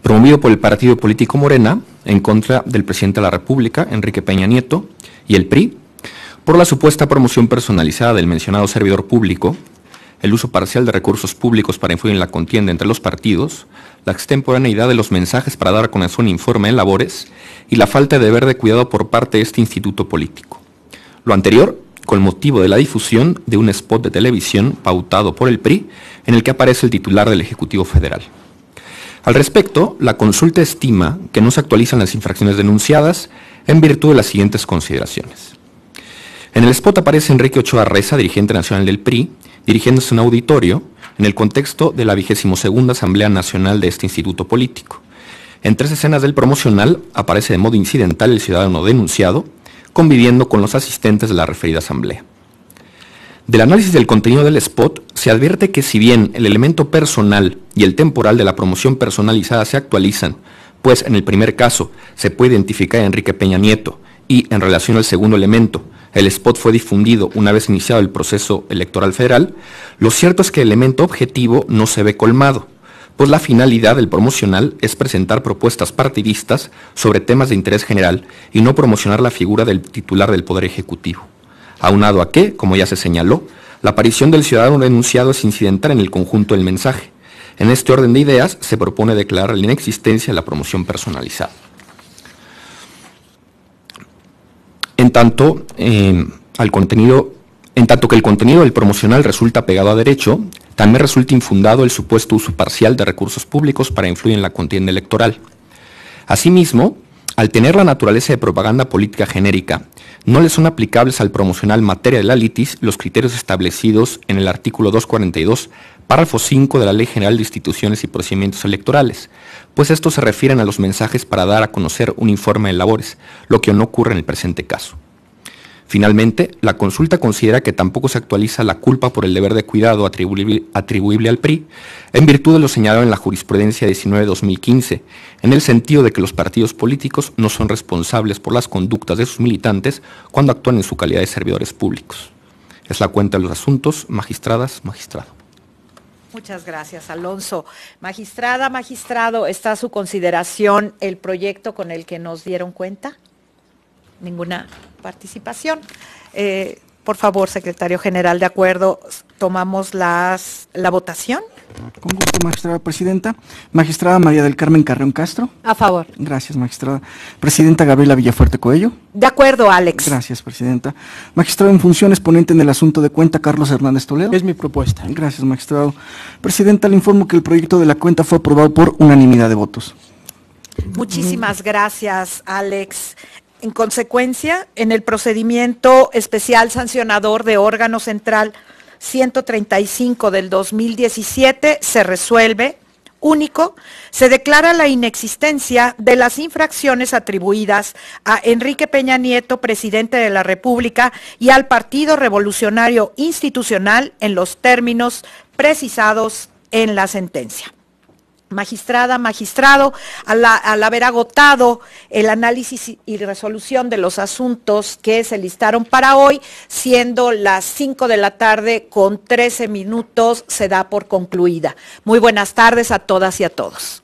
promovido por el partido político Morena en contra del presidente de la República, Enrique Peña Nieto, y el PRI, por la supuesta promoción personalizada del mencionado servidor público, el uso parcial de recursos públicos para influir en la contienda entre los partidos, la extemporaneidad de los mensajes para dar a conocer un informe de labores y la falta de deber de cuidado por parte de este instituto político. Lo anterior con motivo de la difusión de un spot de televisión pautado por el PRI en el que aparece el titular del Ejecutivo Federal. Al respecto, la consulta estima que no se actualizan las infracciones denunciadas en virtud de las siguientes consideraciones. En el spot aparece Enrique Ochoa Reza, dirigente nacional del PRI, dirigiéndose a un auditorio en el contexto de la 22ª Asamblea Nacional de este instituto político. En 3 escenas del promocional aparece de modo incidental el ciudadano denunciado, conviviendo con los asistentes de la referida asamblea. Del análisis del contenido del spot, se advierte que si bien el elemento personal y el temporal de la promoción personalizada se actualizan, pues en el primer caso se puede identificar a Enrique Peña Nieto y en relación al segundo elemento, el spot fue difundido una vez iniciado el proceso electoral federal, lo cierto es que el elemento objetivo no se ve colmado, pues la finalidad del promocional es presentar propuestas partidistas sobre temas de interés general y no promocionar la figura del titular del Poder Ejecutivo. Aunado a que, como ya se señaló, la aparición del ciudadano denunciado es incidental en el conjunto del mensaje. En este orden de ideas, se propone declarar la inexistencia de la promoción personalizada. En tanto que el contenido del promocional resulta pegado a derecho, también resulta infundado el supuesto uso parcial de recursos públicos para influir en la contienda electoral. Asimismo, al tener la naturaleza de propaganda política genérica, no le son aplicables al promocional materia de la litis los criterios establecidos en el artículo 242, párrafo 5 de la Ley General de Instituciones y Procedimientos Electorales, pues estos se refieren a los mensajes para dar a conocer un informe de labores, lo que no ocurre en el presente caso. Finalmente, la consulta considera que tampoco se actualiza la culpa por el deber de cuidado atribuible al PRI, en virtud de lo señalado en la jurisprudencia 19-2015, en el sentido de que los partidos políticos no son responsables por las conductas de sus militantes cuando actúan en su calidad de servidores públicos. Es la cuenta de los asuntos, magistradas, magistrado. Muchas gracias, Alonso. Magistrada, magistrado, ¿está a su consideración el proyecto con el que nos dieron cuenta? Ninguna participación. Por favor, secretario general, de acuerdo, tomamos la votación. Con gusto, magistrada presidenta. Magistrada María del Carmen Carreón Castro. A favor. Gracias, magistrada. Presidenta Gabriela Villafuerte Coello. De acuerdo, Alex. Gracias, presidenta. Magistrado en funciones, ponente en el asunto de cuenta, Carlos Hernández Toledo. Es mi propuesta. Gracias, magistrado. Presidenta, le informo que el proyecto de la cuenta fue aprobado por unanimidad de votos. Muchísimas gracias, Alex. En consecuencia, en el procedimiento especial sancionador de órgano central 135 del 2017 se resuelve, único, se declara la inexistencia de las infracciones atribuidas a Enrique Peña Nieto, presidente de la República, y al Partido Revolucionario Institucional en los términos precisados en la sentencia. Magistrada, magistrado, al haber agotado el análisis y resolución de los asuntos que se listaron para hoy, siendo las 5 de la tarde con 13 minutos, se da por concluida. Muy buenas tardes a todas y a todos.